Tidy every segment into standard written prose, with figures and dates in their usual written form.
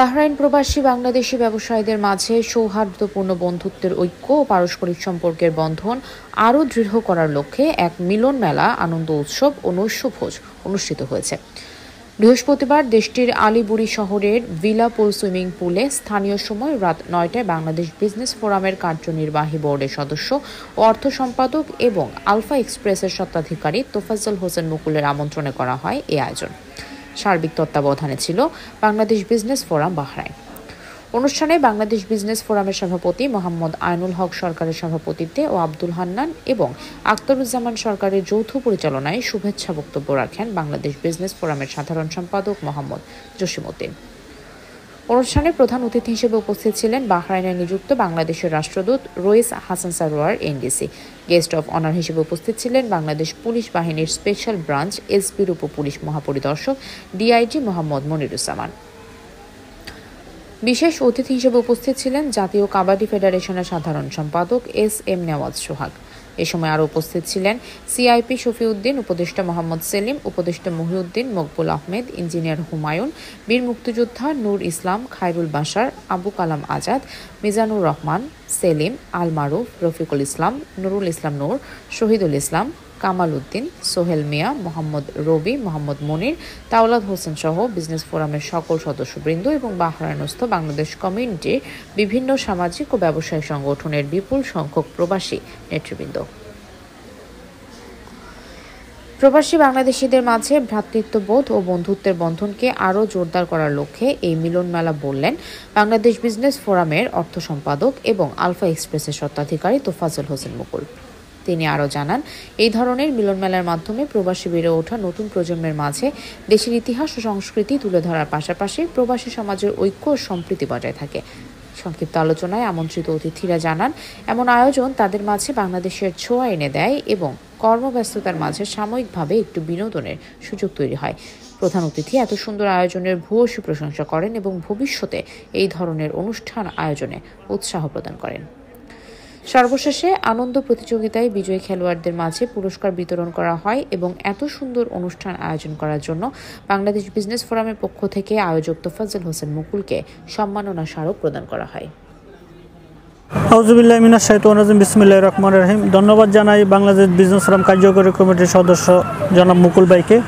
Bahrain প্রবাসী বাংলাদেশি ব্যবসায়ীদের মাঝে সৌহার্দ্যপূর্ণ বন্ধুত্বের ঐক্য ও পারস্পরিক সম্পর্কের বন্ধন আরও দৃঢ় করার লক্ষ্যে এক মিলন মেলা, আনন্দ উৎসব ও নৈশভোজ অনুষ্ঠিত হয়েছে। বৃহস্পতিবার দেশটির আলিবুড়ি শহরের ভিলা পুল সুইমিং পুলে স্থানীয় সময় রাত ৯টায় বাংলাদেশ বিজনেস ফোরামের কার্যনির্বাহী বোর্ডের সদস্য ও অর্থ সম্পাদক এবং আলফা এক্সপ্রেসের স্বত্বাধিকারী তোফাজ্জল হোসেন মুকুলের আমন্ত্রণে করা হয় এই আয়োজন। সার্বিক তত্ত্বাবধানে ছিল বাংলাদেশ বিজনেস ফোরাম বাহরাইন। অনুষ্ঠানে বাংলাদেশ বিজনেস ফোরামের সভাপতি মোহাম্মদ আইনুল হক সরকারের সভাপতিত্বে ও আব্দুল হান্নান এবং আখতারুজ্জামান সরকারের যৌথ পরিচালনায় শুভেচ্ছা বক্তব্য রাখেন বাংলাদেশ বিজনেস ফোরামের সাধারণ সম্পাদক মোহাম্মদ জসিমউদ্দিন। অনুষ্ঠানে প্রধান অতিথি হিসেবে উপস্থিত ছিলেন বাহরাইনে নিযুক্ত বাংলাদেশের রাষ্ট্রদূত Rais Hasan Sarwar NDC. Guest of honour হিসেবে উপস্থিত ছিলেন বাংলাদেশ পুলিশ বাহিনীর স্পেশাল ব্রাঞ্চ এসপির উপ-পুলিশ মহাপরিদর্শক ডিআইজি মোহাম্মদ মনিরুজ্জামান। বিশেষ অতিথি হিসেবে উপস্থিত ছিলেন জাতীয় কাবাডি ফেডারেশনের সাধারণ সম্পাদক এস.এম. নেওয়াজ সোহাগ। এ সময় আরও উপস্থিত ছিলেন সিআইপি শফিউদ্দিন, উপদেষ্টা মোহাম্মদ সেলিম, উপদেষ্টা মহিউদ্দিন, মকবুল আহমেদ, ইঞ্জিনিয়ার হুমায়ুন, বীর মুক্তিযোদ্ধা নূর ইসলাম, খায়রুল বাশার, আবু কালাম আজাদ, মিজানুর রহমান, সেলিম, আল মারুফ, রফিকুল ইসলাম, নুরুল ইসলাম নূর, শহীদুল ইসলাম, কামাল উদ্দিন, সোহেল মিয়া, মোহাম্মদ রবি, মোহাম্মদ মনির, তাওলাদ হোসেন সহ বিজনেস ফোরামের সকল সদস্যবৃন্দ এবং বাহরাইনস্থ বাংলাদেশ কমিউনিটির বিভিন্ন সামাজিক ও ব্যবসায়িক সংগঠনের বিপুল সংখ্যক প্রবাসী নেতৃবৃন্দ। প্রবাসী বাংলাদেশিদের মাঝে ভ্রাতৃত্ববোধ ও বন্ধুত্বের বন্ধনকে আরও জোরদার করার লক্ষ্যে এই মিলন মেলা বললেন বাংলাদেশ বিজনেস ফোরামের অর্থ সম্পাদক এবং আলফা এক্সপ্রেসের স্বত্বাধিকারী তোফাজ্জল হোসেন মুকুল। তিনি আরও জানান, এই ধরনের মিলন মেলার মাধ্যমে প্রবাসী বেড়ে ওঠা নতুন প্রজন্মের মাঝে দেশের ইতিহাস ও সংস্কৃতি তুলে ধরার পাশাপাশি প্রবাসী সমাজের ঐক্য ও সম্প্রীতি বজায় থাকে। সংক্ষিপ্ত আলোচনায় আমন্ত্রিত অতিথিরা জানান, এমন আয়োজন তাদের মাঝে বাংলাদেশের ছোঁয়া এনে দেয় এবং কর্মব্যস্ততার মাঝে সাময়িকভাবে একটু বিনোদনের সুযোগ তৈরি হয়। প্রধান অতিথি এত সুন্দর আয়োজনের ভূয়সী প্রশংসা করেন এবং ভবিষ্যতে এই ধরনের অনুষ্ঠান আয়োজনে উৎসাহ প্রদান করেন। সর্বশেষে আনন্দ প্রতিযোগিতায় বিজয়ী খেলোয়াড়দের মাঝে পুরস্কার বিতরণ করা হয় এবং এত সুন্দর অনুষ্ঠান আয়োজন করার জন্য বাংলাদেশ বিজনেস ফোরামের পক্ষ থেকে আয়োজক তোফাজ্জল হোসেন মুকুলকে সম্মাননা স্মারক প্রদান করা হয়। আউযুবিল্লাহি মিনাশ শাইতানির রাজিম, বিসমিল্লাহির রহমানির রহিম। ধন্যবাদ জানাই বাংলাদেশ বিজনেস ফোরাম কার্যকরী কমিটির সদস্য জনাব মুকুল ভাইকে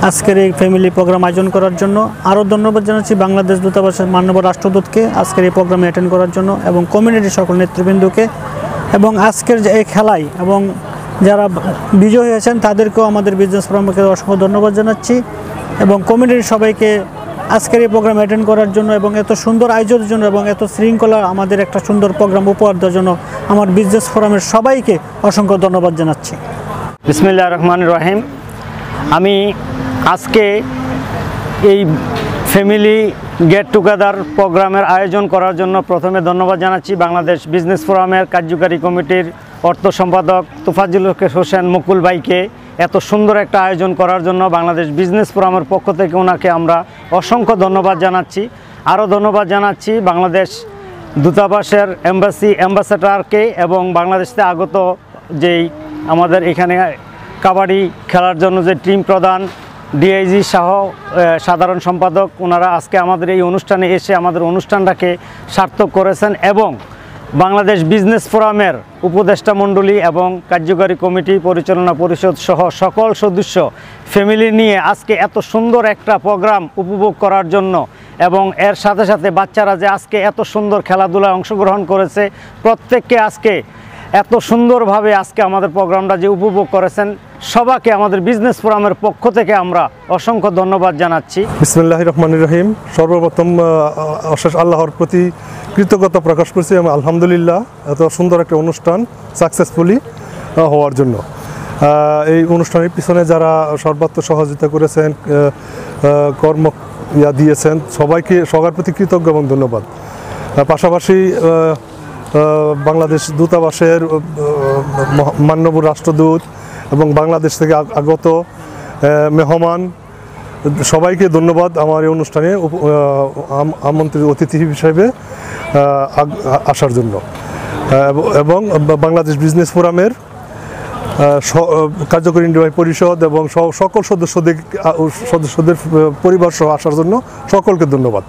আজকের এই ফ্যামিলি প্রোগ্রাম আয়োজন করার জন্য। আরও ধন্যবাদ জানাচ্ছি বাংলাদেশ দূতাবাসের মাননীয় রাষ্ট্রদূতকে আজকের এই প্রোগ্রামে অ্যাটেন্ড করার জন্য এবং কমিউনিটির সকল নেতৃবৃন্দকে এবং আজকের যে এই খেলায় এবং যারা বিজয়ী হয়েছেন তাদেরকেও আমাদের বিজনেস ফোরামকে অসংখ্য ধন্যবাদ জানাচ্ছি এবং কমিউনিটির সবাইকে আজকের এই প্রোগ্রাম অ্যাটেন্ড করার জন্য এবং এত সুন্দর আয়োজনের জন্য এবং এত শৃঙ্খলা আমাদের একটা সুন্দর প্রোগ্রাম উপহার দেওয়ার জন্য আমার বিজনেস ফোরামের সবাইকে অসংখ্য ধন্যবাদ জানাচ্ছি। বিসমিল্লাহির রহমানির রহিম। আমি আজকে এই ফ্যামিলি গেট টুগেদার প্রোগ্রামের আয়োজন করার জন্য প্রথমে ধন্যবাদ জানাচ্ছি বাংলাদেশ বিজনেস ফোরামের কার্যকারী কমিটির অর্থ সম্পাদক তোফাজ্জল হোসেন মুকুল ভাইকে এত সুন্দর একটা আয়োজন করার জন্য বাংলাদেশ বিজনেস ফোরামের পক্ষ থেকে ওনাকে আমরা অসংখ্য ধন্যবাদ জানাচ্ছি। আরও ধন্যবাদ জানাচ্ছি বাংলাদেশ দূতাবাসের অ্যাম্বাসেডরকে এবং বাংলাদেশ থেকে আগত যেই আমাদের এখানে কাবাডি খেলার জন্য যে টিম প্রধান ডিআইজি সহ সাধারণ সম্পাদক, ওনারা আজকে আমাদের এই অনুষ্ঠানে এসে আমাদের অনুষ্ঠানটাকে সার্থক করেছেন এবং বাংলাদেশ বিজনেস ফোরামের উপদেষ্টা মণ্ডলী এবং কার্যকারী কমিটি, পরিচালনা পরিষদ সহ সকল সদস্য ফ্যামিলি নিয়ে আজকে এত সুন্দর একটা প্রোগ্রাম উপভোগ করার জন্য এবং এর সাথে সাথে বাচ্চারা যে আজকে এত সুন্দর খেলাধুলায় অংশগ্রহণ করেছে, প্রত্যেককে আজকে এত সুন্দরভাবে আজকে আমাদের প্রোগ্রামটা যে উপভোগ করেছেন, সবাইকে আমাদের বিজনেস ফোরামের পক্ষ থেকে আমরা অসংখ্য ধন্যবাদ জানাচ্ছি। বিসমিল্লাহির রহমানির রহিম। সর্বপ্রথম অশেষ আল্লাহর প্রতি কৃতজ্ঞতা প্রকাশ করছি এবং আলহামদুলিল্লাহ এত সুন্দর একটা অনুষ্ঠান সাকসেসফুলি হওয়ার জন্য। এই অনুষ্ঠানের পিছনে যারা সর্বাত্মক সহযোগিতা করেছেন, কর্ম দিয়েছেন, সবার প্রতি কৃতজ্ঞ এবং ধন্যবাদ। পাশাপাশি বাংলাদেশ দূতাবাসের মাননীয় রাষ্ট্রদূত এবং বাংলাদেশ থেকে আগত মেহমান সবাইকে ধন্যবাদ আমার এই অনুষ্ঠানে আমন্ত্রিত অতিথি হিসেবে আসার জন্য এবং বাংলাদেশ বিজনেস ফোরামের কার্যকরী নির্বাহী পরিষদ এবং সকল সদস্যদের পরিবার সহ আসার জন্য সকলকে ধন্যবাদ।